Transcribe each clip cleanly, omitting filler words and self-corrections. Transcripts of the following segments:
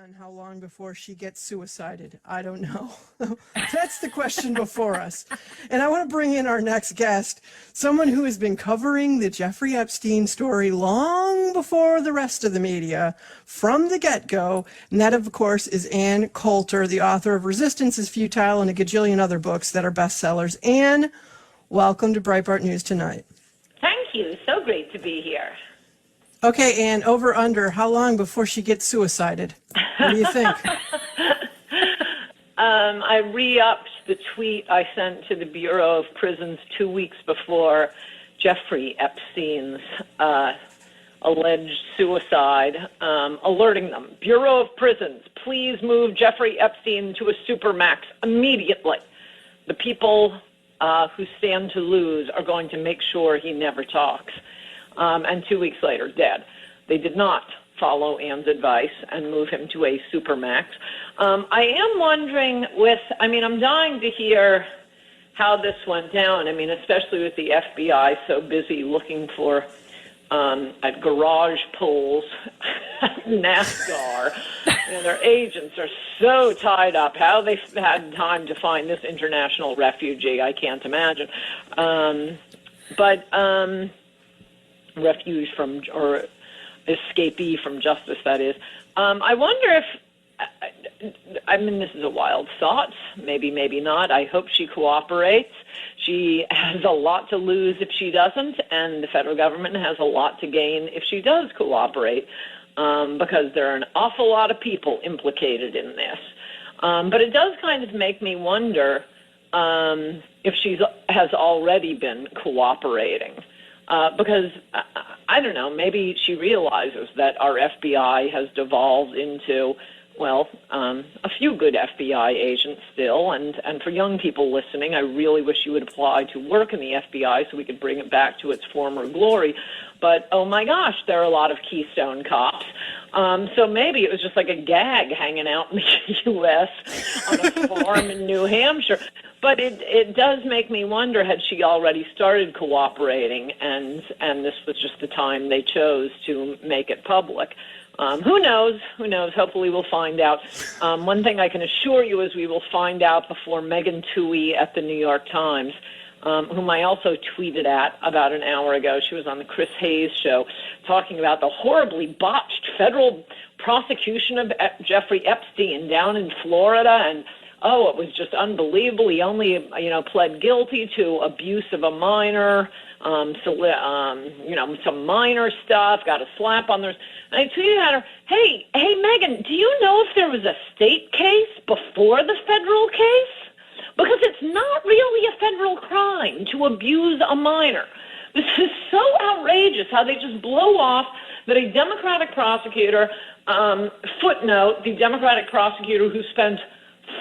on how long before she gets suicided? I don't know. That's the question before us. And I want to bring in our next guest, someone who has been covering the Jeffrey Epstein story long before the rest of the media from the get-go. And that, of course, is Ann Coulter, the author of Resistance is Futile and a gajillion other books that are bestsellers. Ann, welcome to Breitbart News Tonight. Thank you. So great to be here. Okay, Ann, over under, how long before she gets suicided? What do you think? I re-upped the tweet I sent to the Bureau of Prisons 2 weeks before Jeffrey Epstein's alleged suicide, alerting them, Bureau of Prisons, please move Jeffrey Epstein to a supermax immediately. The people who stand to lose are going to make sure he never talks. And 2 weeks later, dead. They did not follow Ann's advice and move him to a supermax. I am wondering I'm dying to hear how this went down. I mean, especially with the FBI so busy looking for at garage pools, NASCAR. Their agents are so tied up. How they had time to find this international refugee, I can't imagine. Refuge from, or escapee from justice, that is. I wonder if, this is a wild thought, maybe not. I hope she cooperates. She has a lot to lose if she doesn't, and the federal government has a lot to gain if she does cooperate, because there are an awful lot of people implicated in this. But it does kind of make me wonder if she has already been cooperating. Because, I don't know, maybe she realizes that our FBI has devolved into, a few good FBI agents still. And for young people listening, I really wish you would apply to work in the FBI so we could bring it back to its former glory. But, oh my gosh, there are a lot of Keystone cops. So maybe it was just like a gag hanging out in the U.S. on a farm in New Hampshire. But it does make me wonder, had she already started cooperating and this was just the time they chose to make it public? Who knows? Hopefully we'll find out. One thing I can assure you is we will find out before Megan Twohey at the New York Times, whom I also tweeted at about an hour ago. She was on the Chris Hayes show talking about the horribly botched federal prosecution of Jeffrey Epstein down in Florida, and it was just unbelievable. He only, pled guilty to abuse of a minor, some minor stuff, got a slap on there. And I tweeted at her, hey, Megan, do you know if there was a state case before the federal case? Because it's not really a federal crime to abuse a minor. This is so outrageous how they just blow off that a Democratic prosecutor, footnote, the Democratic prosecutor who spent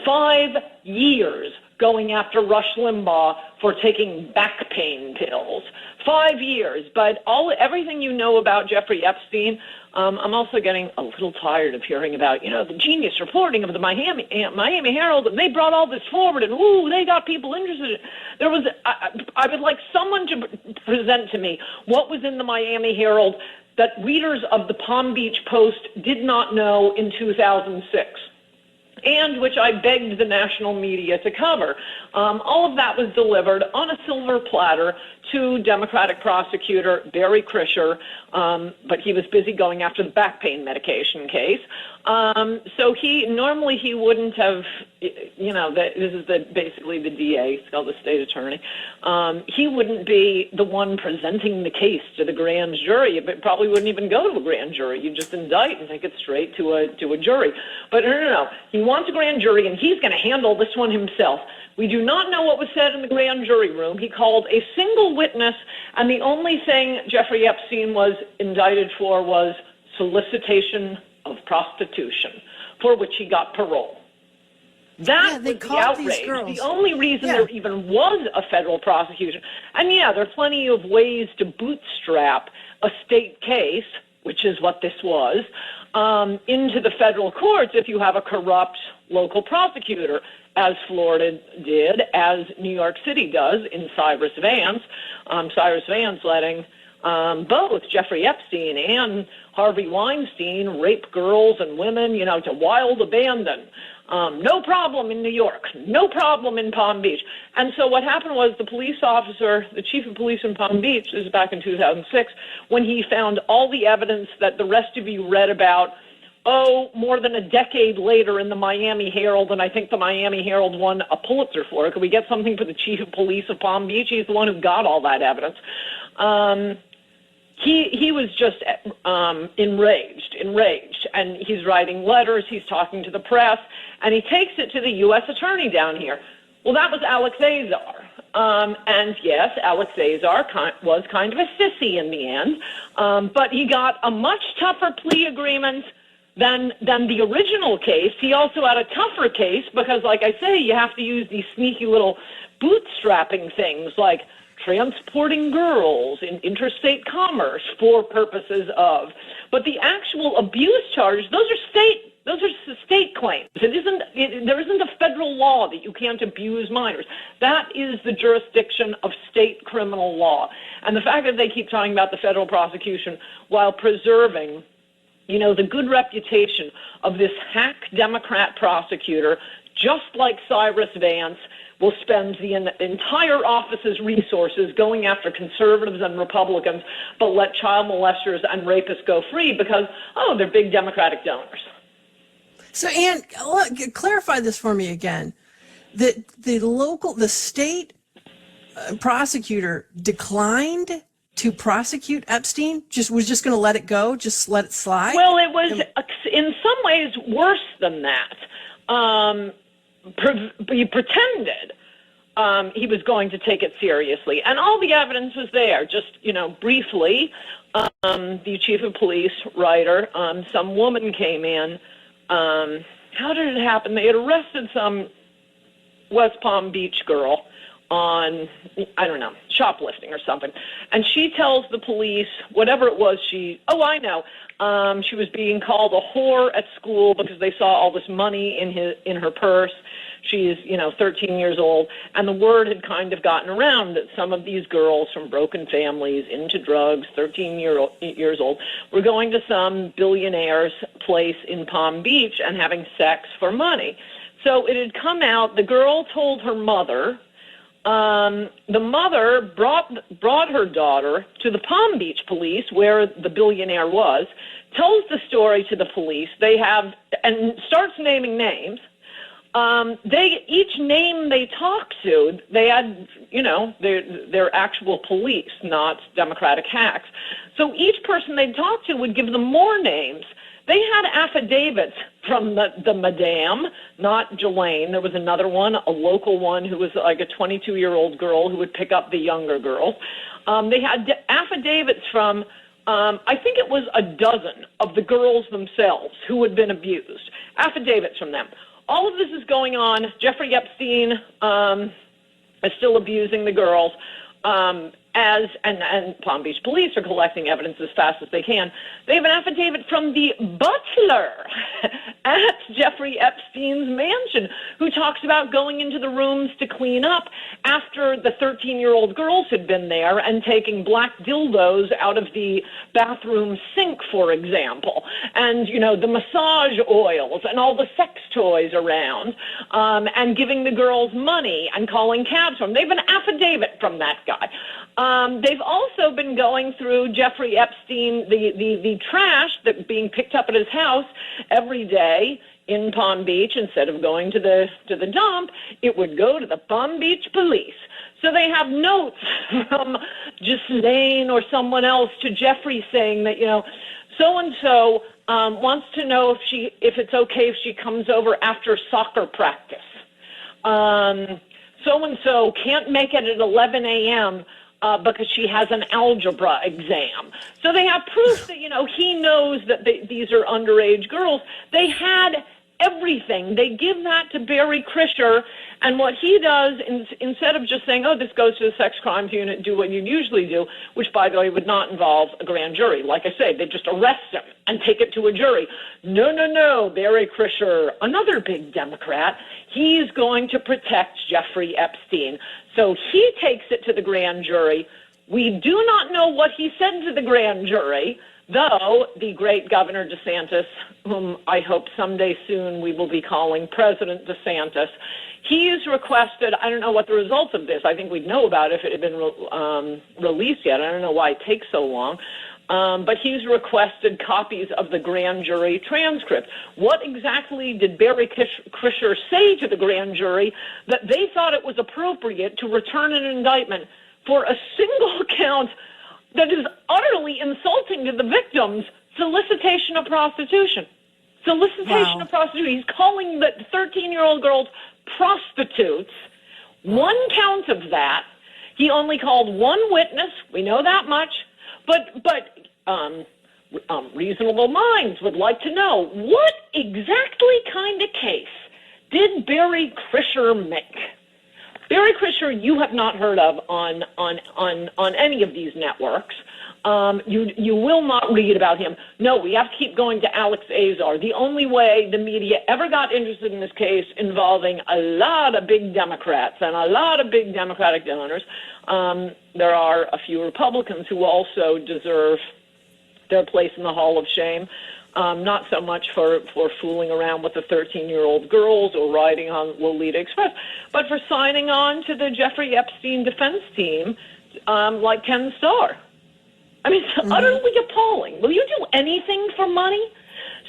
5 years going after Rush Limbaugh for taking back pain pills. 5 years. But everything you know about Jeffrey Epstein, I'm also getting a little tired of hearing about, the genius reporting of the Miami Herald, and they brought all this forward, and they got people interested. I would like someone to present to me what was in the Miami Herald that readers of the Palm Beach Post did not know in 2006. And which I begged the national media to cover. All of that was delivered on a silver platter to Democratic prosecutor Barry Krischer, but he was busy going after the back pain medication case. So he wouldn't have, this is basically the DA, it's called the state attorney. He wouldn't be the one presenting the case to the grand jury. It probably wouldn't even go to a grand jury. You just indict and take it straight to a jury. But no. He wants a grand jury, and he's going to handle this one himself. We do not know what was said in the grand jury room. He called a single witness, and the only thing Jeffrey Epstein was indicted for was solicitation of prostitution, for which he got parole. That was the outrage. The only reason there even was a federal prosecution. And there are plenty of ways to bootstrap a state case, which is what this was, into the federal courts if you have a corrupt local prosecutor, as Florida did, as New York City does in Cyrus Vance. Cyrus Vance letting both Jeffrey Epstein and Harvey Weinstein raped girls and women, to wild abandon. No problem in New York, no problem in Palm Beach. And so what happened was the police officer, the chief of police in Palm Beach, this is back in 2006, when he found all the evidence that the rest of you read about, more than a decade later in the Miami Herald, and I think the Miami Herald won a Pulitzer for it. Could we get something for the chief of police of Palm Beach? He's the one who got all that evidence. He was just enraged, and he's writing letters, he's talking to the press, and he takes it to the U.S. attorney down here. Well, that was Alex Azar. And yes, Alex Azar was kind of a sissy in the end, but he got a much tougher plea agreement than the original case. He also had a tougher case because, like I say, you have to use these sneaky little bootstrapping things like transporting girls in interstate commerce for purposes of. But the actual abuse charge, those are state claims. There isn't a federal law that you can't abuse minors. That is the jurisdiction of state criminal law. And the fact that they keep talking about the federal prosecution while preserving the good reputation of this hack Democrat prosecutor, just like Cyrus Vance, will spend the entire office's resources going after conservatives and Republicans, but let child molesters and rapists go free because, they're big Democratic donors. So, Ann, clarify this for me again. The state prosecutor declined to prosecute Epstein? Was just going to let it go? Just let it slide? Well, it was in some ways worse than that. He pretended he was going to take it seriously, and all the evidence was there. Just briefly, the chief of police writer, some woman came in. How did it happen? They had arrested some West Palm Beach girl on, shoplifting or something. And she tells the police, whatever it was, she was being called a whore at school because they saw all this money in her purse. She's, 13 years old. And the word had kind of gotten around that some of these girls from broken families into drugs, 13 years old, were going to some billionaire's place in Palm Beach and having sex for money. So it had come out, the girl told her mother. The mother brought her daughter to the Palm Beach police where the billionaire was, tells the story to the police. And starts naming names. Each name they talk to, they had, they're actual police, not Democratic hacks. So each person they talked to would give them more names. They had affidavits from the madame, not Jelaine. There was another one, a local one who was like a 22-year-old girl who would pick up the younger girls. They had affidavits from, I think it was a dozen of the girls themselves who had been abused. Affidavits from them. All of this is going on. Jeffrey Epstein is still abusing the girls. And Palm Beach police are collecting evidence as fast as they can. They have an affidavit from the butler at Jeffrey Epstein's mansion who talks about going into the rooms to clean up after the 13-year-old girls had been there and taking black dildos out of the bathroom sink, for example, and, the massage oils and all the sex toys around, and giving the girls money and calling cabs for them. They have an affidavit from that guy. They've also been going through Jeffrey Epstein, the trash that being picked up at his house every day in Palm Beach. Instead of going to the dump, it would go to the Palm Beach police. So they have notes from Ghislaine or someone else to Jeffrey saying that, so-and-so wants to know if it's okay if she comes over after soccer practice. So-and-so can't make it at 11 a.m., because she has an algebra exam. So they have proof that, he knows that these are underage girls. They had everything. They give that to Barry Krischer, and what he does, instead of just saying, this goes to the sex crimes unit, do what you usually do, which, by the way, would not involve a grand jury. Like I say, they just arrest him and take it to a jury. No, Barry Krischer, another big Democrat, he's going to protect Jeffrey Epstein. So he takes it to the grand jury. We do not know what he said to the grand jury, though the great Governor DeSantis, whom I hope someday soon we will be calling President DeSantis, he's requested, I don't know what the results of this, I think we'd know about it if it had been released yet. I don't know why it takes so long. But he's requested copies of the grand jury transcript. What exactly did Barry Krischer say to the grand jury that they thought it was appropriate to return an indictment for a single count that is utterly insulting to the victims, solicitation of prostitution? Solicitation of prostitution. He's calling the 13-year-old girls prostitutes. One count of that. He only called one witness. We know that much. But reasonable minds would like to know, what exactly kind of case did Barry Krischer make? Barry Krischer, you have not heard of on any of these networks. You will not read about him. No, we have to keep going to Alex Azar. The only way the media ever got interested in this case involving a lot of big Democrats and a lot of big Democratic donors. There are a few Republicans who also deserve their place in the Hall of Shame, not so much for fooling around with the 13-year-old girls or riding on Lolita Express, but for signing on to the Jeffrey Epstein defense team like Ken Starr. I mean, it's utterly appalling. Will you do anything for money?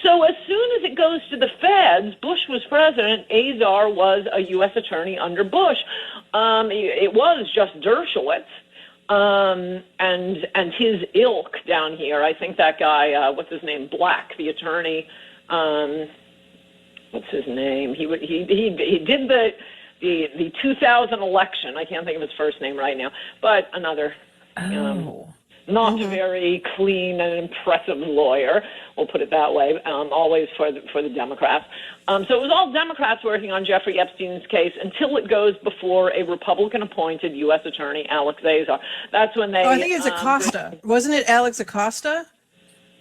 So as soon as it goes to the feds, Bush was president, Azar was a U.S. attorney under Bush. It was just Dershowitz and his ilk down here. I think that guy, what's his name, Black, the attorney, what's his name? He did the 2000 election. I can't think of his first name right now, but another. Not very clean and impressive lawyer, we'll put it that way, always for the Democrats. So it was all Democrats working on Jeffrey Epstein's case until it goes before a Republican-appointed U.S. attorney, Alex Azar. That's when they... Oh, I think it's Acosta. Wasn't it Alex Acosta?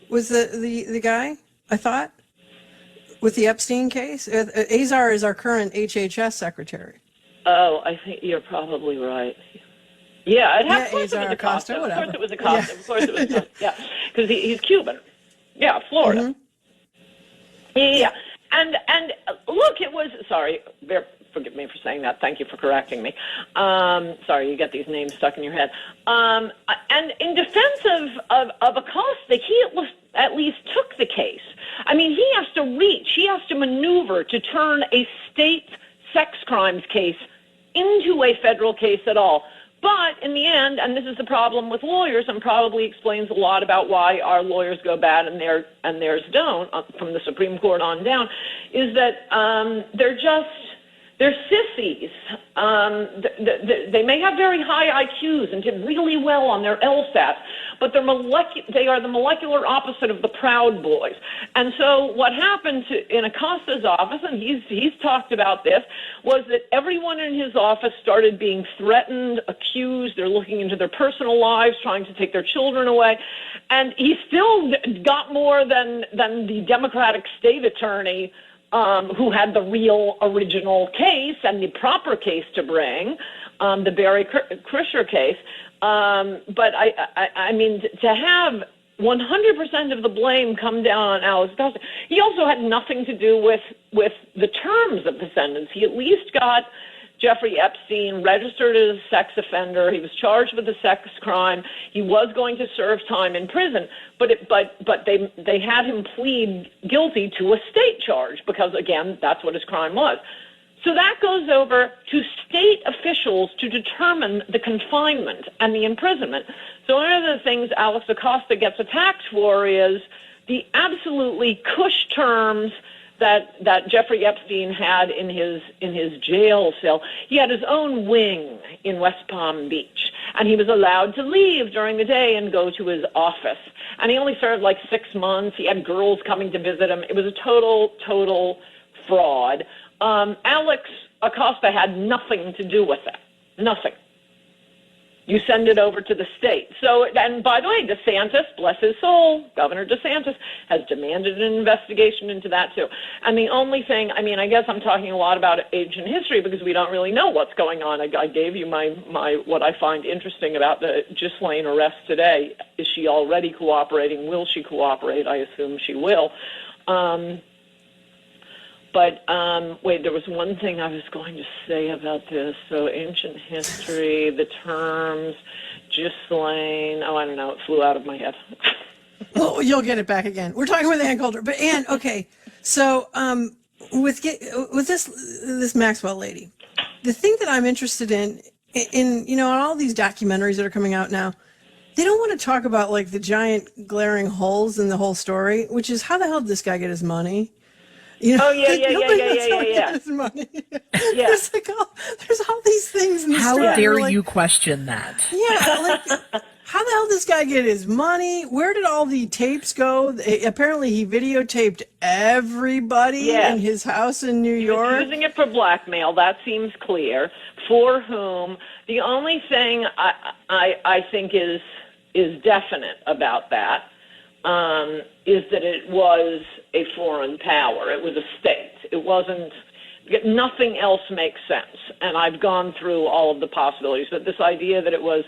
Was the guy, I thought, with the Epstein case? Azar is our current HHS secretary. Oh, I think you're probably right. Yeah, of course it was Acosta. Of course it was Acosta. Of course it was Acosta. Yeah, because he's Cuban. Yeah, Florida. Yeah, and look, it was, sorry, forgive me for saying that. Thank you for correcting me. Sorry, you get these names stuck in your head. And in defense of Acosta, he at least took the case. I mean, he has to maneuver to turn a state sex crimes case into a federal case at all. But in the end, and this is the problem with lawyers, and probably explains a lot about why our lawyers go bad and theirs don't, from the Supreme Court on down, is that they're sissies. They may have very high IQs and did really well on their LSATs, but they are the molecular opposite of the Proud Boys. And so what happened in Acosta's office, and he's talked about this, was that everyone in his office started being threatened, accused. They're looking into their personal lives, trying to take their children away. And he still got more than the Democratic state attorney who had the real original case and the proper case to bring, the Barry Krischer case. But I mean, to have 100% of the blame come down on Alex Acosta, he also had nothing to do with the terms of the sentence. He at least got Jeffrey Epstein registered as a sex offender. He was charged with a sex crime. He was going to serve time in prison, but they had him plead guilty to a state charge because, again, that's what his crime was. So that goes over to state officials to determine the confinement and the imprisonment. So one of the things Alex Acosta gets attacked for is the absolutely cush terms that Jeffrey Epstein had in his jail cell. He had his own wing in West Palm Beach, and he was allowed to leave during the day and go to his office. And he only served like 6 months. He had girls coming to visit him. It was a total fraud. Alex Acosta had nothing to do with it. Nothing. You send it over to the state. So, and by the way, DeSantis, bless his soul, Governor DeSantis, has demanded an investigation into that too. And the only thing, I mean, I guess I'm talking a lot about ancient history because we don't really know what's going on. I gave you my what I find interesting about the Ghislaine arrest today. Is she already cooperating? Will she cooperate? I assume she will. Wait, there was one thing I was going to say about this. So ancient history, the terms, Ghislaine, I don't know, it flew out of my head. Well, you'll get it back again. We're talking with Ann Coulter. But Ann, okay, so with this Maxwell lady, the thing that I'm interested in all these documentaries that are coming out now, they don't want to talk about like the giant glaring holes in the whole story, which is how the hell did this guy get his money? Yeah. His money. Yeah. There's all these things in the story. How dare you question that? Yeah, like, how the hell did this guy get his money? Where did all the tapes go? Apparently, he videotaped everybody in his house in New York. He was using it for blackmail. That seems clear. For whom? The only thing I think is definite about that is that it was a foreign power. It was a state. It wasn't. Nothing else makes sense. And I've gone through all of the possibilities. But this idea that it was,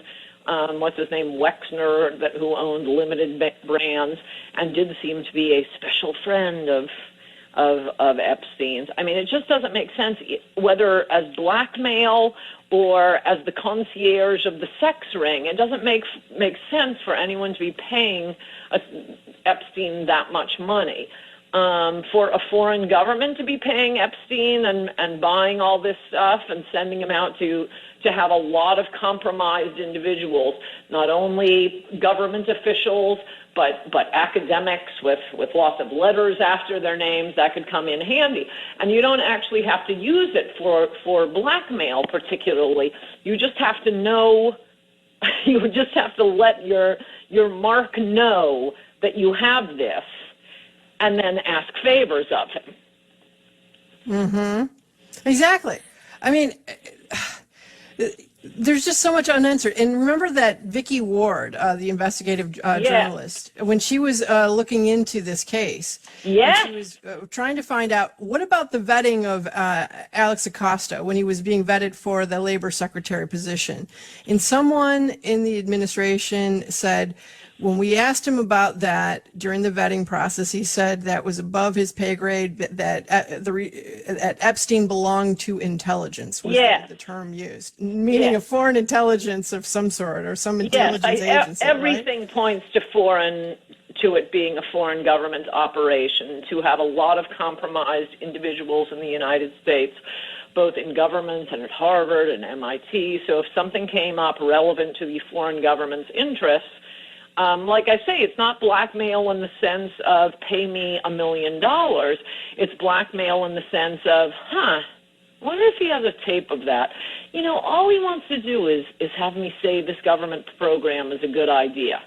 what's his name, Wexner, who owned limited brands and did seem to be a special friend of Epstein's. I mean, it just doesn't make sense, whether as blackmail or as the concierge of the sex ring. It doesn't make sense for anyone to be paying Epstein that much money. For a foreign government to be paying Epstein and buying all this stuff and sending him out to have a lot of compromised individuals, not only government officials, but academics with lots of letters after their names, that could come in handy. And you don't actually have to use it for blackmail particularly. You just have to know, you just have to let your mark know that you have this, and then ask favors of him. Mm-hmm. Exactly. I mean, there's just so much unanswered. And remember that Vicky Ward, the investigative journalist, when she was looking into this case, she was trying to find out, what about the vetting of Alex Acosta when he was being vetted for the labor secretary position? And someone in the administration said, when we asked him about that during the vetting process, he said that was above his pay grade, that Epstein belonged to intelligence, was the term used, meaning a foreign intelligence of some sort or some intelligence agency. Everything points to it being a foreign government operation, to have a lot of compromised individuals in the United States, both in government and at Harvard and MIT. So if something came up relevant to the foreign government's interests, like I say, it's not blackmail in the sense of pay me $1 million. It's blackmail in the sense of, wonder if he has a tape of that. You know, all he wants to do is have me say this government program is a good idea.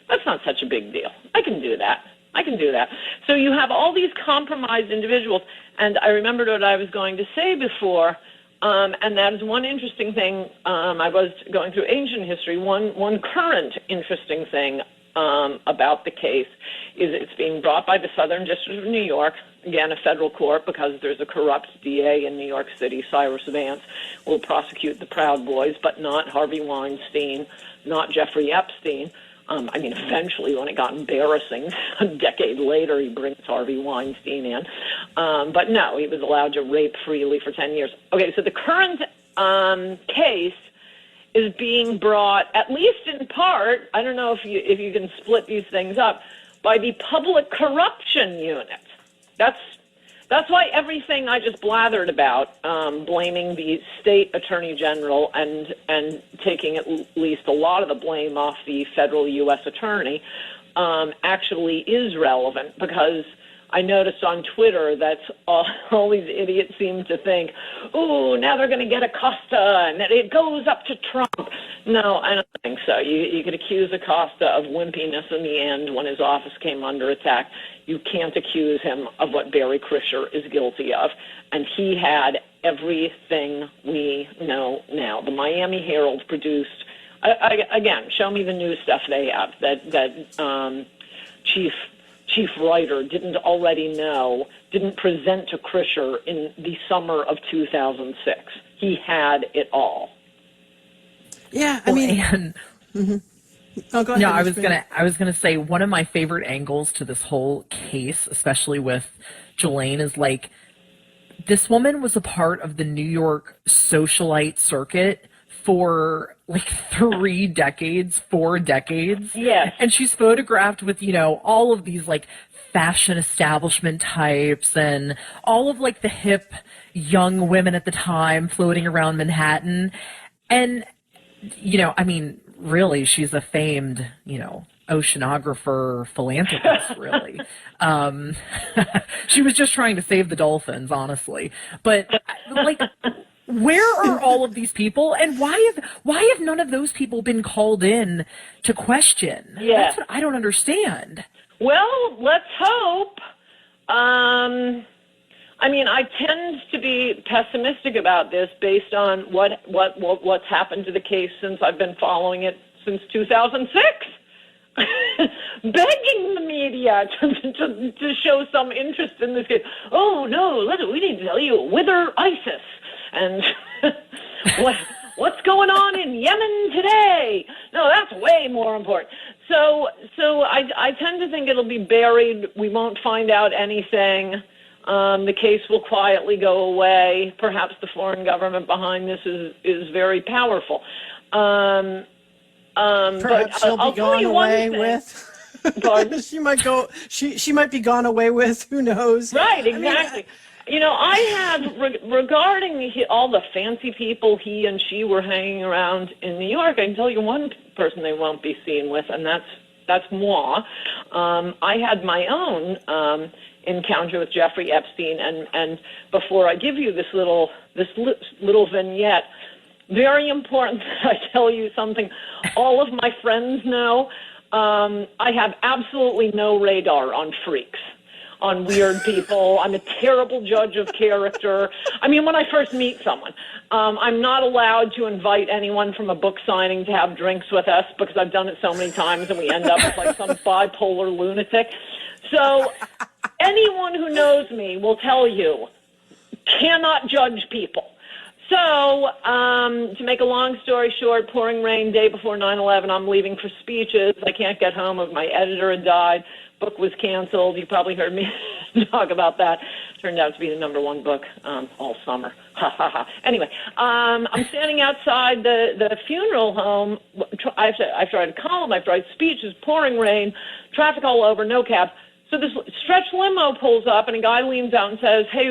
That's not such a big deal. I can do that. So you have all these compromised individuals. And I remembered what I was going to say before. And that is one interesting thing. I was going through ancient history. One current interesting thing about the case is it's being brought by the Southern District of New York, again, a federal court, because there's a corrupt DA in New York City. Cyrus Vance will prosecute the Proud Boys, but not Harvey Weinstein, not Jeffrey Epstein. Eventually, when it got embarrassing, a decade later, he brings Harvey Weinstein in. But no, he was allowed to rape freely for 10 years. Okay, so the current case is being brought, at least in part, I don't know if you can split these things up, by the Public Corruption Unit. That's why everything I just blathered about, blaming the state attorney general and taking at least a lot of the blame off the federal U.S. attorney, actually is relevant, because I noticed on Twitter that all these idiots seem to think, ooh, now they're going to get Acosta and that it goes up to Trump. No, I don't think so. You could accuse Acosta of wimpiness in the end when his office came under attack. You can't accuse him of what Barry Krischer is guilty of. And he had everything we know now. The Miami Herald produced Again, show me the new stuff they have that chief writer didn't already know, didn't present to Krischer in the summer of 2006. He had it all. Yeah, I mean, and oh, go ahead. no, Miss Green. I was gonna say one of my favorite angles to this whole case, especially with Jelaine, is like this woman was a part of the New York socialite circuit for like 4 decades. Yes. And she's photographed with, all of these like fashion establishment types and all of like the hip young women at the time floating around Manhattan. And, I mean, really, she's a famed, oceanographer, philanthropist, really. She was just trying to save the dolphins, honestly. But like, where are all of these people, and why have none of those people been called in to question? Yeah. That's what I don't understand. Well, let's hope. I mean, I tend to be pessimistic about this based on what's happened to the case since I've been following it since 2006. Begging the media to show some interest in this case. Oh no, we need to tell you, wither ISIS and what's going on in Yemen today. No, that's way more important. So I tend to think it'll be buried. We won't find out anything. The case will quietly go away. Perhaps the foreign government behind this is very powerful. Perhaps But she'll be I'll tell gone you one away thing. with. Pardon? She might be gone away with. Who knows? Right, exactly. I had regarding all the fancy people he and she were hanging around in New York. I can tell you one person they won't be seen with, and that's moi. I had my own encounter with Jeffrey Epstein, and before I give you this little vignette, very important that I tell you something all of my friends know. I have absolutely no radar on freaks, on weird people. I'm a terrible judge of character. I mean, when I first meet someone, I'm not allowed to invite anyone from a book signing to have drinks with us because I've done it so many times and we end up with like some bipolar lunatic. So anyone who knows me will tell you, cannot judge people. So, to make a long story short, pouring rain, day before 9/11, I'm leaving for speeches. I can't get home. My editor had died. Book was canceled. You probably heard me talk about that. Turned out to be the #1 book all summer. Ha, ha, ha. Anyway, I'm standing outside the funeral home. I've tried to column. I've tried speeches, pouring rain, traffic all over, no cab. So this stretch limo pulls up, and a guy leans out and says, "Hey,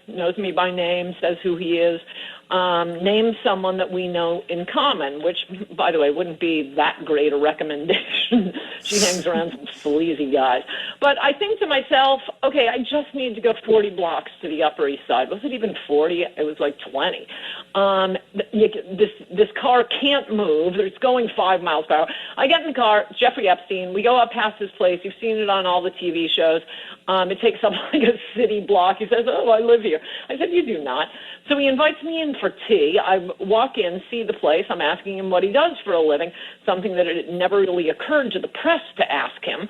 knows me by name, says who he is, names someone that we know in common," which, by the way, wouldn't be that great a recommendation. She hangs around some sleazy guys. But I think to myself, okay, I just need to go 40 blocks to the Upper East Side. Was it even 40? It was like 20. This car can't move. It's going 5 miles per hour. I get in the car, it's Jeffrey Epstein. We go up past his place. You've seen it on all the TV shows. It takes up like a city block. He says, "Oh, I live here." I said, "You do not." So he invites me in for tea. I walk in, see the place. I'm asking him what he does for a living, something that it never really occurred to the press to ask him.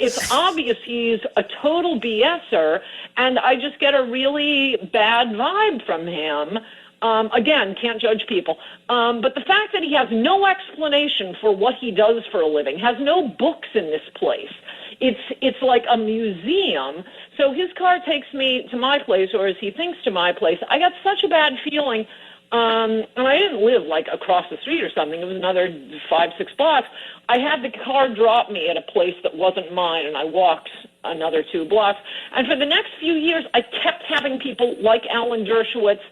It's obvious he's a total BSer, and I just get a really bad vibe from him. Again, can't judge people. But the fact that he has no explanation for what he does for a living, has no books in this place. It's like a museum. So his car takes me to my place, or as he thinks to my place. I got such a bad feeling, and I didn't live like across the street or something. It was another 5-6 blocks. I had the car drop me at a place that wasn't mine, and I walked another 2 blocks. And for the next few years, I kept having people like Alan Dershowitz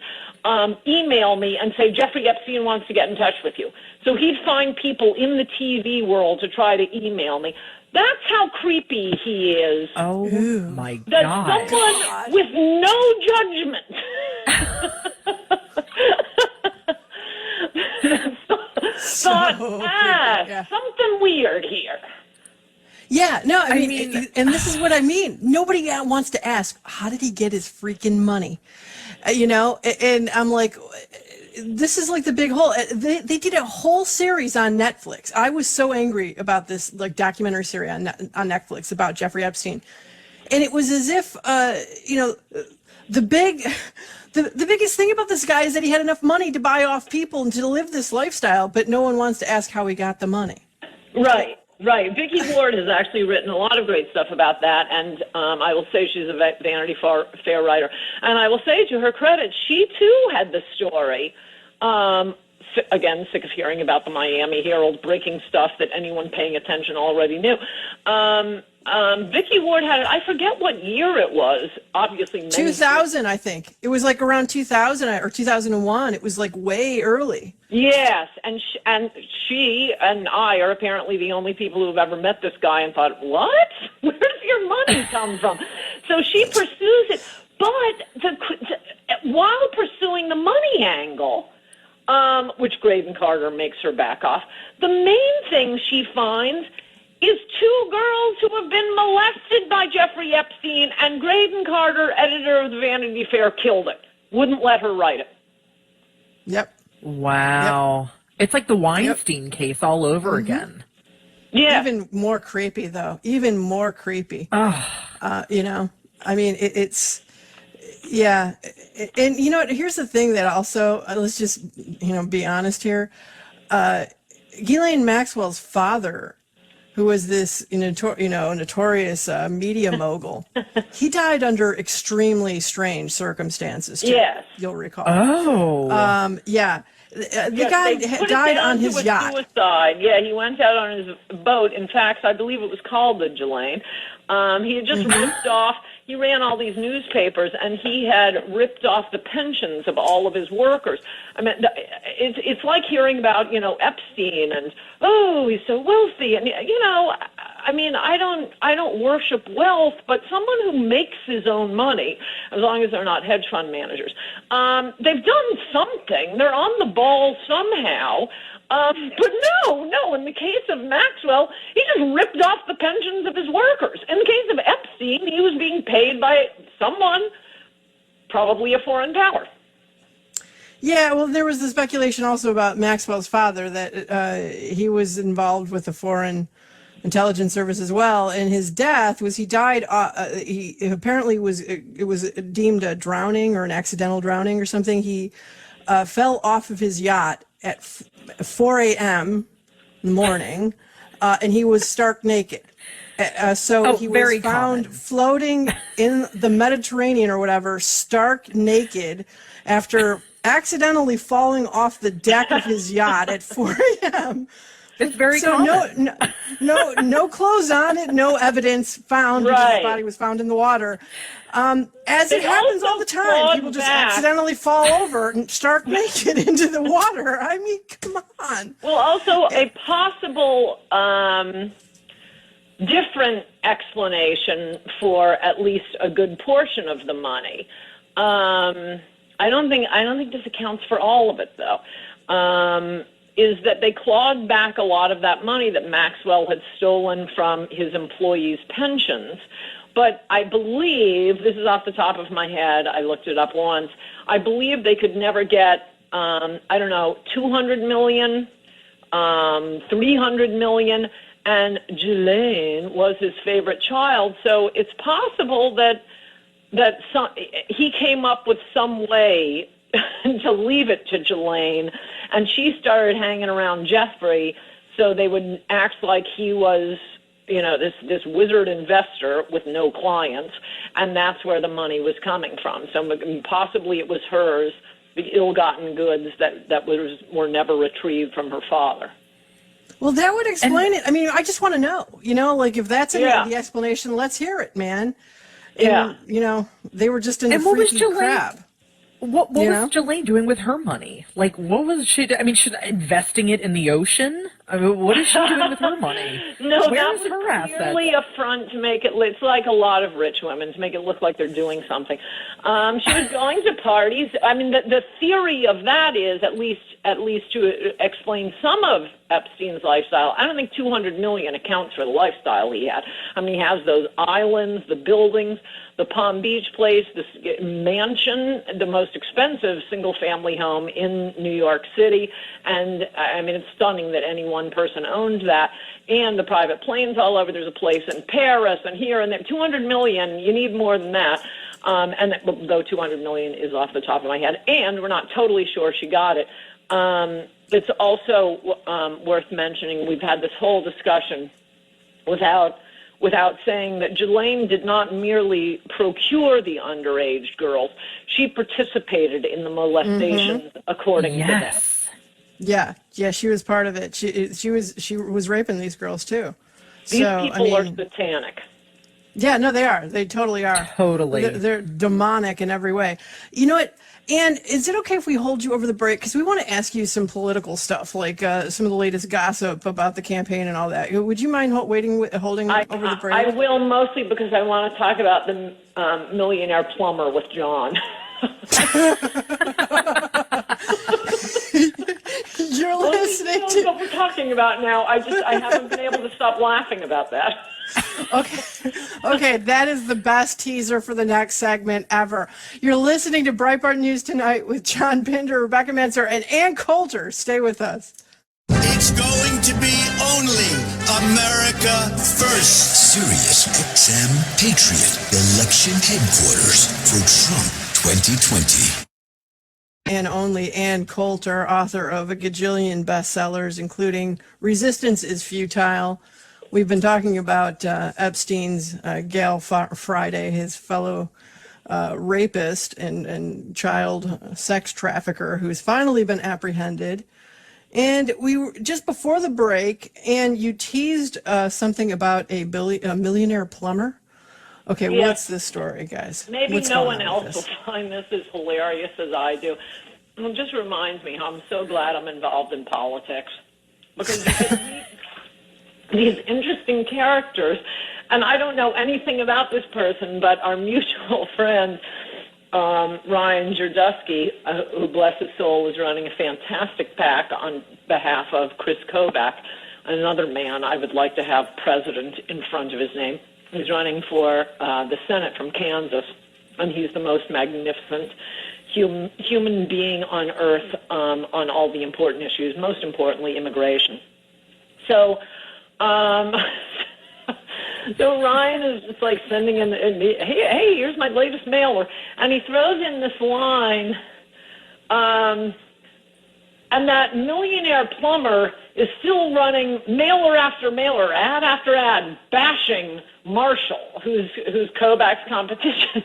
email me and say, "Jeffrey Epstein wants to get in touch with you." So he'd find people in the TV world to try to email me. That's how creepy he is. Oh, my That God. someone with no judgment thought, something weird here. Yeah, no, I mean, and this is what I mean. Nobody wants to ask, how did he get his freaking money? And I'm like, this is like the big hole. They did a whole series on Netflix. I was so angry about this like documentary series on Netflix about Jeffrey Epstein, and it was as if the biggest thing about this guy is that he had enough money to buy off people and to live this lifestyle, but no one wants to ask how he got the money. Right. Right. Vicki Ward has actually written a lot of great stuff about that, and I will say she's a Vanity Fair writer. And I will say, to her credit, she too had the story. Again, sick of hearing about the Miami Herald breaking stuff that anyone paying attention already knew. Vicki Ward had it. I forget what year it was. Obviously, 2000, I think it was like around 2000 or 2001. It was like way early. Yes, and she and I are apparently the only people who have ever met this guy and thought, what? Where does your money come from? So she pursues it, but while pursuing the money angle, which Graydon Carter makes her back off, the main thing she finds is two girls who have been molested by Jeffrey Epstein, and Graydon Carter, editor of the Vanity Fair, killed it. Wouldn't let her write it. Yep. Wow. Yep. It's like the Weinstein case all over again. Yeah. Even more creepy, though. Even more creepy. I mean, it's, yeah. And, here's the thing that also, let's just, be honest here. Ghislaine Maxwell's father, who was this, notorious media mogul, he died under extremely strange circumstances, too. Yes. You'll recall. Oh. Yeah. The guy died on his yacht. Suicide. Yeah, he went out on his boat. In fact, I believe it was called the Ghislaine. He had just ripped off. He ran all these newspapers, and he had ripped off the pensions of all of his workers. I mean, it's like hearing about Epstein and he's so wealthy, and I mean, I don't worship wealth, but someone who makes his own money, as long as they're not hedge fund managers, they've done something. They're on the ball somehow. But no, in the case of Maxwell, he just ripped off the pensions of his workers. In the case of Epstein, he was being paid by someone, probably a foreign power. Yeah, well, there was the speculation also about Maxwell's father that he was involved with the foreign intelligence service as well, and his death was he died. He apparently it was deemed a drowning or an accidental drowning or something. He fell off of his yacht at 4 a.m. in the morning, and he was stark naked. So he was found floating in the Mediterranean or whatever, stark naked, after accidentally falling off the deck of his yacht at 4 a.m. It's very common. No clothes on it, no evidence found because his body was found in the water. As it happens all the time, people just accidentally fall over and stark naked into the water. I mean, come on. Well, also a possible different explanation for at least a good portion of the money. I don't think this accounts for all of it, though. Is that they clawed back a lot of that money that Maxwell had stolen from his employees' pensions. But I believe, this is off the top of my head, I looked it up once, I believe they could never get, 200 million, 300 million, and Ghislaine was his favorite child. So it's possible that he came up with some way to leave it to Ghislaine, and she started hanging around Jeffrey so they would act like he was, this wizard investor with no clients, and that's where the money was coming from. So possibly it was hers, the ill-gotten goods that were never retrieved from her father. Well, that would explain it. I mean, I just want to know, if that's the explanation, let's hear it, man. And, they were just in the freaky crap. What was Ghislaine doing with her money? Like, what was she doing? I mean, investing it in the ocean? I mean, what is she doing with her money? No, that was clearly a front to make it, it's like a lot of rich women, to make it look like they're doing something. She was going to parties. I mean, the theory of that is, at least to explain some of Epstein's lifestyle. I don't think 200 million accounts for the lifestyle he had. I mean, he has those islands, the buildings, the Palm Beach place, this mansion, the most expensive single-family home in New York City. And, I mean, it's stunning that any one person owns that. And the private planes all over. There's a place in Paris and here and there. 200 million, you need more than that. And though 200 million is off the top of my head. And we're not totally sure she got it. It's also worth mentioning, we've had this whole discussion without saying that Ghislaine did not merely procure the underage girls. She participated in the molestations, according to them. Yeah, she was part of it. She was raping these girls too. These people are satanic. Yeah, no, they are. They totally are. Totally. They're demonic in every way. You know what? And is it okay if we hold you over the break? Because we want to ask you some political stuff, like some of the latest gossip about the campaign and all that. Would you mind holding over the break? I will, mostly because I want to talk about the millionaire plumber with John. You're listening to what we're talking about now. I haven't been able to stop laughing about that. Okay, that is the best teaser for the next segment ever. You're listening to Breitbart News Tonight with John Pinder, Rebecca Menser, and Ann Coulter. Stay with us. It's going to be only America first. Sirius XM Patriot election headquarters for Trump 2020. And only Ann Coulter, author of a gajillion bestsellers, including Resistance is Futile. We've been talking about Epstein's Gail Friday, his fellow rapist and child sex trafficker, who's finally been apprehended. And we were just before the break, and you teased something about a millionaire plumber. Okay, Yes. What's this story, guys? Maybe What's no going one on with else this? will find this as hilarious as I do. It just reminds me how I'm so glad I'm involved in politics, because you can meet these interesting characters, and I don't know anything about this person, but our mutual friend, Ryan Jerdusky, who, bless his soul, is running a fantastic PAC on behalf of Chris Kobach, another man I would like to have president in front of his name. He's running for the Senate from Kansas, and he's the most magnificent human being on earth on all the important issues, most importantly, immigration. So, so Ryan is just like sending in, hey, here's my latest mailer, and he throws in this line, and that millionaire plumber is still running mailer after mailer, ad after ad, bashing Marshall, who's Kobach's competition.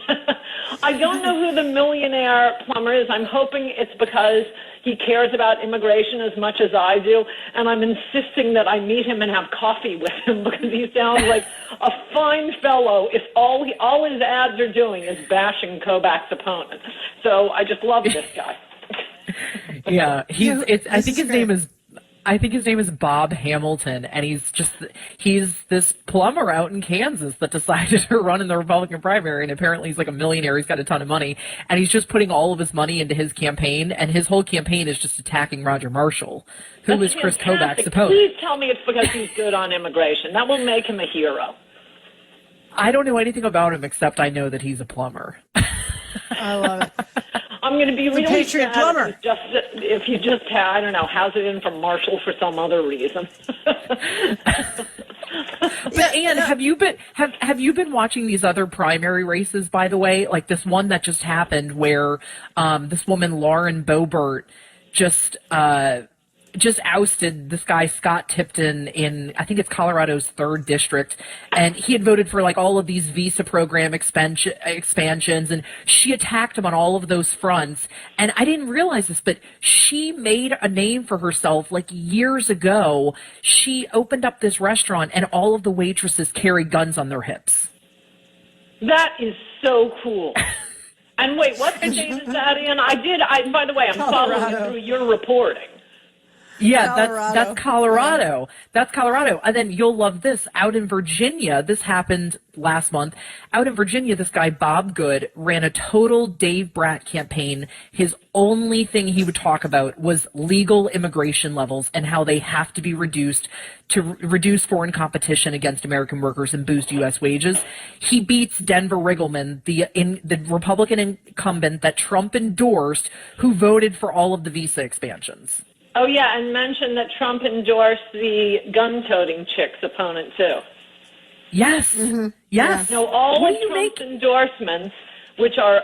I don't know who the millionaire plumber is. I'm hoping it's because he cares about immigration as much as I do, and I'm insisting that I meet him and have coffee with him because he sounds like a fine fellow if all his ads are doing is bashing Kobach's opponent. So I just love this guy. Yeah, I think his name is Bob Hamilton, and he's this plumber out in Kansas that decided to run in the Republican primary, and apparently he's like a millionaire. He's got a ton of money, and he's just putting all of his money into his campaign, and his whole campaign is just attacking Roger Marshall, who is Chris Kobach's opponent. Please tell me it's because he's good on immigration. That will make him a hero. I don't know anything about him except I know that he's a plumber. I love it. I'm going to be really Patriot sad plumber. if he just I don't know, has it in from Marshall for some other reason. But Ann, have you been watching these other primary races, by the way? Like this one that just happened where this woman Lauren Boebert just ousted this guy Scott Tipton in, I think it's Colorado's 3rd district, and he had voted for like all of these visa program expansions, and she attacked him on all of those fronts. And I didn't realize this, but she made a name for herself like years ago. She opened up this restaurant, and all of the waitresses carry guns on their hips. That is so cool. And wait, what state is that in? By the way, I'm following Colorado. through your reporting. Yeah, Colorado. that's Colorado. That's Colorado. And then you'll love this. Out in Virginia, this happened last month. Out in Virginia, this guy Bob Good ran a total Dave Brat campaign. His only thing he would talk about was legal immigration levels and how they have to be reduced to reduce foreign competition against American workers and boost U.S. wages. He beats Denver Riggleman, the Republican incumbent that Trump endorsed, who voted for all of the visa expansions. Oh, yeah, and mention that Trump endorsed the gun-toting chick's opponent, too. Yes. Yes. No, all What of do you Trump's make? endorsements, which are,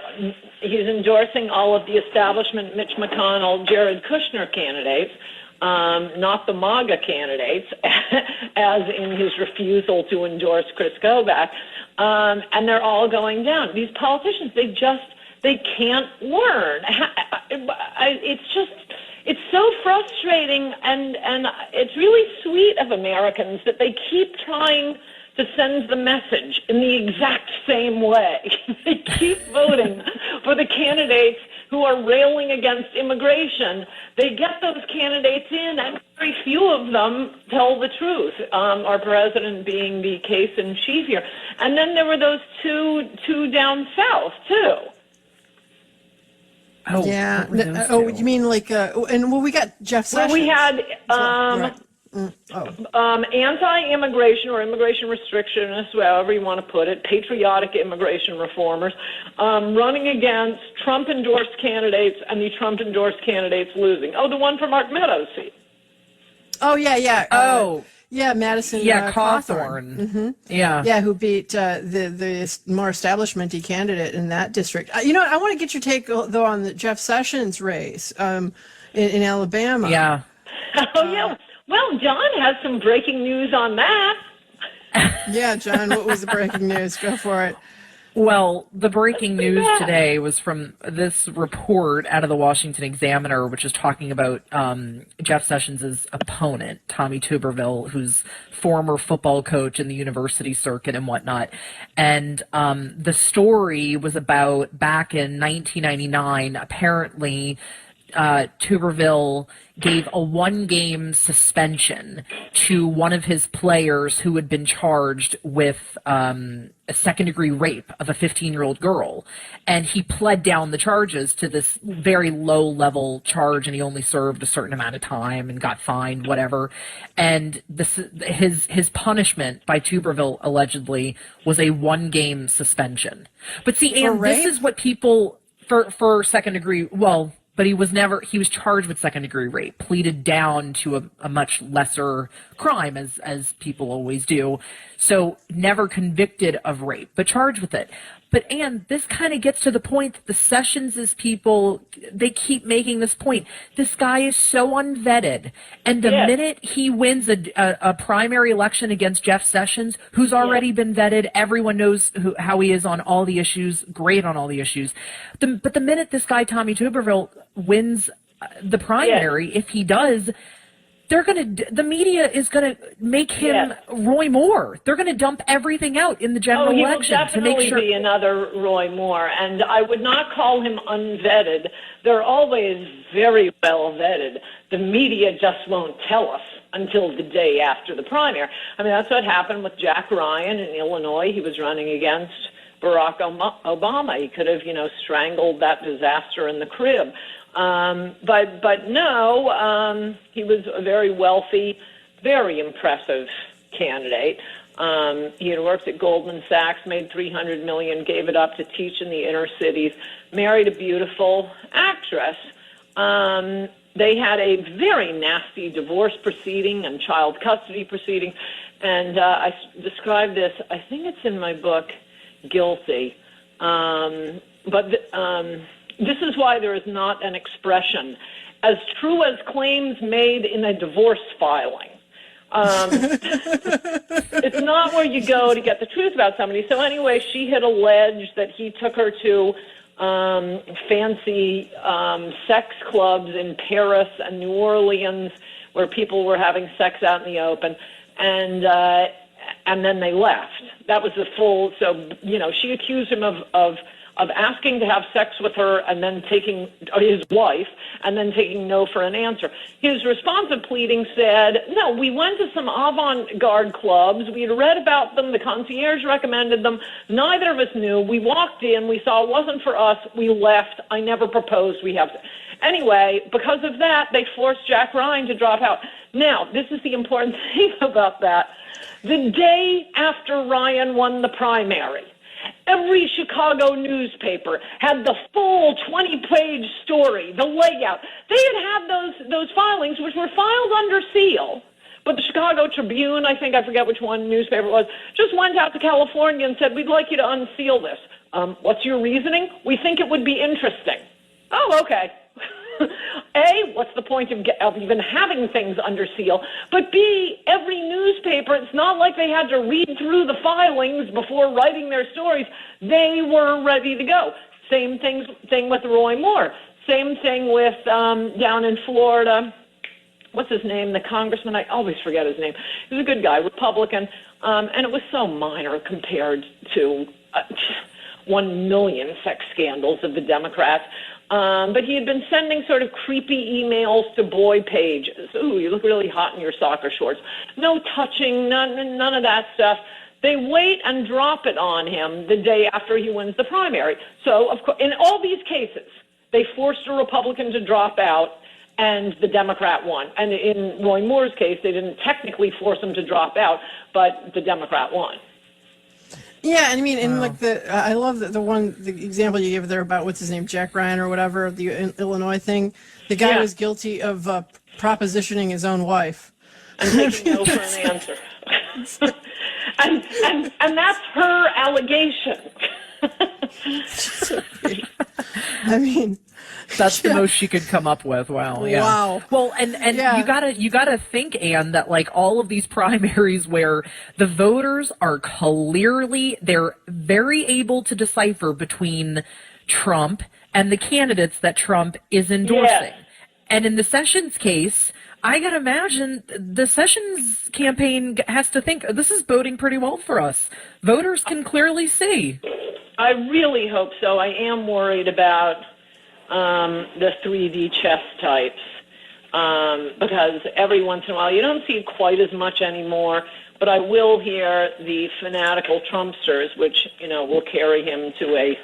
he's endorsing all of the establishment Mitch McConnell, Jared Kushner candidates, not the MAGA candidates, as in his refusal to endorse Chris Kobach, and they're all going down. These politicians, they can't learn. It's so frustrating, and it's really sweet of Americans that they keep trying to send the message in the exact same way. They keep voting for the candidates who are railing against immigration. They get those candidates in, and very few of them tell the truth, our president being the case in chief here. And then there were those two down south, too. Oh, Yeah. what were those Oh, two? you mean like, we got Jeff Well, Sessions. we had Right. anti-immigration or immigration restrictionists, however you want to put it, patriotic immigration reformers, running against Trump-endorsed candidates, and the Trump-endorsed candidates losing. Oh, the one for Mark Meadows' seat. Oh, yeah. Yeah, Madison. Yeah, Cawthorn. Cawthorn. Yeah. Yeah, who beat the more establishment-y candidate in that district. I want to get your take, though, on the Jeff Sessions race in Alabama. Yeah. Oh, yeah. Well, John has some breaking news on that. Yeah, John, what was the breaking news? Go for it. Well, the breaking news today was from this report out of the Washington Examiner, which is talking about Jeff Sessions' opponent, Tommy Tuberville, who's former football coach in the university circuit and whatnot. And the story was about back in 1999, apparently Tuberville gave a one-game suspension to one of his players who had been charged with a second-degree rape of a 15-year-old girl. And he pled down the charges to this very low-level charge, and he only served a certain amount of time and got fined, whatever. And his punishment by Tuberville, allegedly, was a one-game suspension. But see, Anne, this is what people, for second-degree, well... But he was charged with second-degree rape, pleaded down to a much lesser crime, as people always do. So never convicted of rape, but charged with it. But Anne, this kind of gets to the point that the Sessions' people, they keep making this point. This guy is so unvetted. And the minute he wins a primary election against Jeff Sessions, who's already been vetted, everyone knows how he is on all the issues, great on all the issues. But the minute this guy, Tommy Tuberville, wins the primary, if he does, the media is going to make him Roy Moore. They're going to dump everything out in the general election to make sure. He will definitely be another Roy Moore, and I would not call him unvetted. They're always very well vetted. The media just won't tell us until the day after the primary. I mean, that's what happened with Jack Ryan in Illinois. He was running against Barack Obama. He could have, strangled that disaster in the crib. But no, he was a very wealthy, very impressive candidate. He had worked at Goldman Sachs, made $300 million, gave it up to teach in the inner cities, married a beautiful actress. They had a very nasty divorce proceeding and child custody proceeding, and I described this, I think it's in my book, Guilty. This is why there is not an expression as true as claims made in a divorce filing. It's not where you go to get the truth about somebody. So anyway, she had alleged that he took her to fancy sex clubs in Paris and New Orleans where people were having sex out in the open, and then they left. That was the full. So she accused him of of asking to have sex with her and then taking his wife and then taking no for an answer. His responsive pleading said, no, we went to some avant-garde clubs. We had read about them. The concierge recommended them. Neither of us knew. We walked in. We saw it wasn't for us. We left. I never proposed. We have to. Anyway, because of that, they forced Jack Ryan to drop out. Now, this is the important thing about that. The day after Ryan won the primary, every Chicago newspaper had the full 20-page story, the layout. They had those filings, which were filed under seal. But the Chicago Tribune, I forget which one newspaper it was, just went out to California and said, we'd like you to unseal this. What's your reasoning? We think it would be interesting. Oh, okay. A, what's the point of even having things under seal? But B, every newspaper, it's not like they had to read through the filings before writing their stories. They were ready to go. Same thing with Roy Moore. Same thing with down in Florida. What's his name? The congressman, I always forget his name. He was a good guy, Republican, and it was so minor compared to 1 million sex scandals of the Democrats. But he had been sending sort of creepy emails to boy pages. Ooh, you look really hot in your soccer shorts. No touching, none of that stuff. They wait and drop it on him the day after he wins the primary. So, of course, in all these cases, they forced a Republican to drop out, and the Democrat won. And in Roy Moore's case, they didn't technically force him to drop out, but the Democrat won. Yeah, I mean, and like I love the example you gave there about what's his name, Jack Ryan or whatever, the Illinois thing. The guy was guilty of propositioning his own wife. And taking no for an answer. and that's her allegation. I mean, that's the most she could come up with. Wow. Yeah. Wow. Well, and you gotta think, Anne, that like all of these primaries where the voters are clearly, they're very able to decipher between Trump and the candidates that Trump is endorsing. Yes. And in the Sessions case, I gotta imagine the Sessions campaign has to think this is boding pretty well for us. Voters can clearly see. I really hope so. I am worried about the 3D chess types because every once in a while, you don't see quite as much anymore, but I will hear the fanatical Trumpsters, which, will carry him to a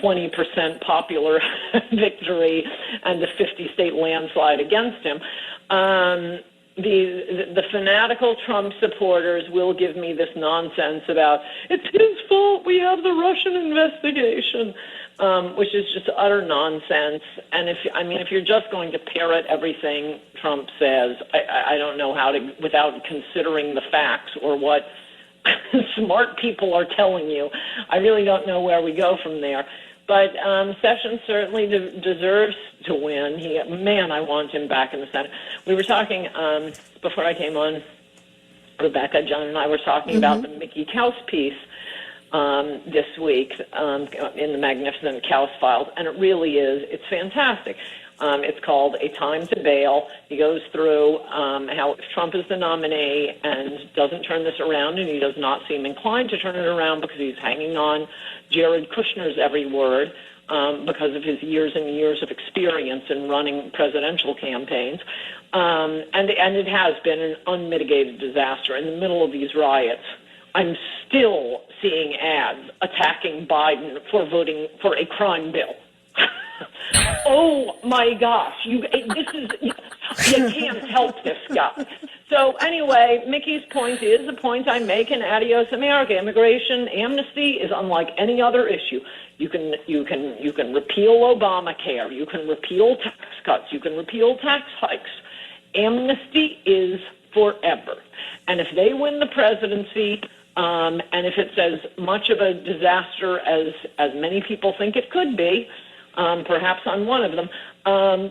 20% popular victory and a 50-state landslide against him. The fanatical Trump supporters will give me this nonsense about it's his fault we have the Russian investigation, which is just utter nonsense. And if you're just going to parrot everything Trump says, I don't know how to, without considering the facts or what smart people are telling you. I really don't know where we go from there. But Sessions certainly deserves to win. I want him back in the Senate. We were talking before I came on, Rebecca, John, and I were talking about the Mickey Kaus piece this week in the Magnificent Kaus Files, and it really is. It's fantastic. It's called A Time to Bail. He goes through how if Trump is the nominee and doesn't turn this around, and he does not seem inclined to turn it around because he's hanging on Jared Kushner's every word because of his years and years of experience in running presidential campaigns. And it has been an unmitigated disaster. In the middle of these riots, I'm still seeing ads attacking Biden for voting for a crime bill. Oh my gosh, you can't help this guy. So anyway, Mickey's point is a point I make in Adios America. Immigration amnesty is unlike any other issue. You can repeal Obamacare, you can repeal tax cuts, you can repeal tax hikes. Amnesty is forever. And if they win the presidency, and if it's as much of a disaster as many people think it could be, perhaps on one of them,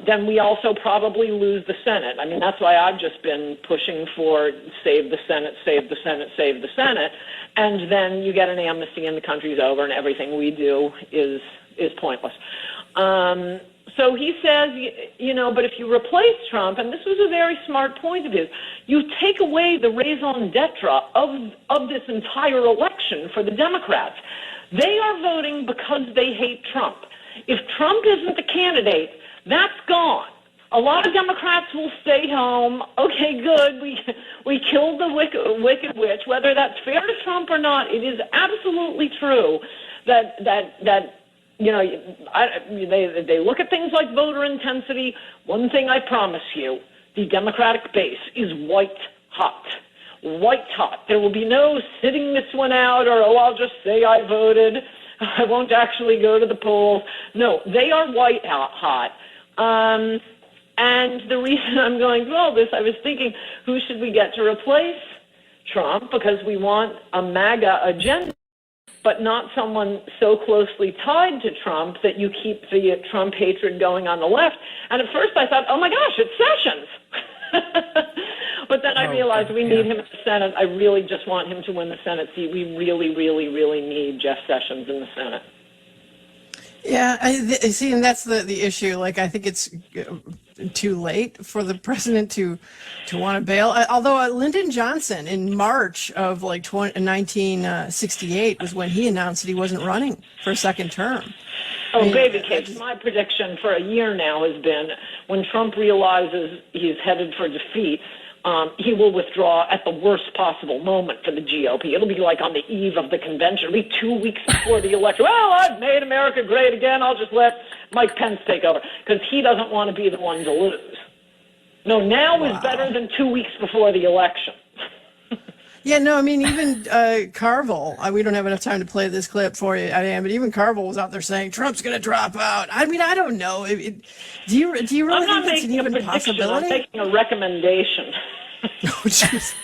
then we also probably lose the Senate. I mean, that's why I've just been pushing for save the Senate, save the Senate, save the Senate, and then you get an amnesty and the country's over and everything we do is pointless. So he says, but if you replace Trump, and this was a very smart point of his, you take away the raison d'etre of this entire election for the Democrats. They are voting because they hate Trump. If Trump isn't the candidate, that's gone. A lot of Democrats will stay home. Okay, good. We killed the wicked witch. Whether that's fair to Trump or not, it is absolutely true that you know, they look at things like voter intensity. One thing I promise you, the Democratic base is white hot. White hot. There will be no sitting this one out or, oh, I'll just say I voted. I won't actually go to the polls. No, they are white hot. And the reason I'm going through all this, I was thinking, who should we get to replace Trump? Because we want a MAGA agenda, but not someone so closely tied to Trump that you keep the Trump hatred going on the left. And at first I thought, oh my gosh, it's Sessions. But then I realized we need him in the Senate. I really just want him to win the Senate seat. We really, really, really need Jeff Sessions in the Senate. Yeah, I see, and that's the issue. Like, I think it's too late for the president to want to bail. Although Lyndon Johnson in March of 1968 was when he announced that he wasn't running for a second term. Oh, baby cakes. My prediction for a year now has been when Trump realizes he's headed for defeat, he will withdraw at the worst possible moment for the GOP. It'll be like on the eve of the convention. It'll be 2 weeks before the election. Well, I've made America great again. I'll just let Mike Pence take over because he doesn't want to be the one to lose. No, now is better than 2 weeks before the election. Yeah, no, I mean, even Carville, we don't have enough time to play this clip for you, but even Carville was out there saying Trump's going to drop out. I mean, I don't know. Do you really think that's an even possibility? I'm making a recommendation. Oh, jeez.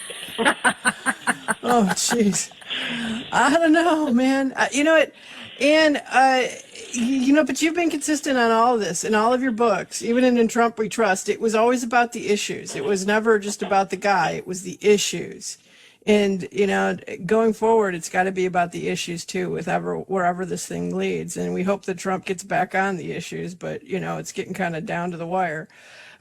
Oh, jeez. I don't know, man. You know what? And, but you've been consistent on all of this in all of your books, even in Trump We Trust. It was always about the issues. It was never just about the guy. It was the issues. And, going forward, it's got to be about the issues, too, wherever this thing leads. And we hope that Trump gets back on the issues, but, it's getting kind of down to the wire.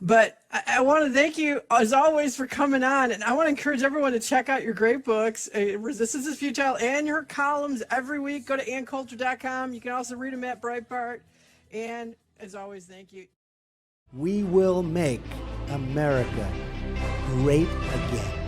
But I want to thank you, as always, for coming on. And I want to encourage everyone to check out your great books, Resistance is Futile, and your columns every week. Go to AnnCoulter.com. You can also read them at Breitbart. And, as always, thank you. We will make America great again.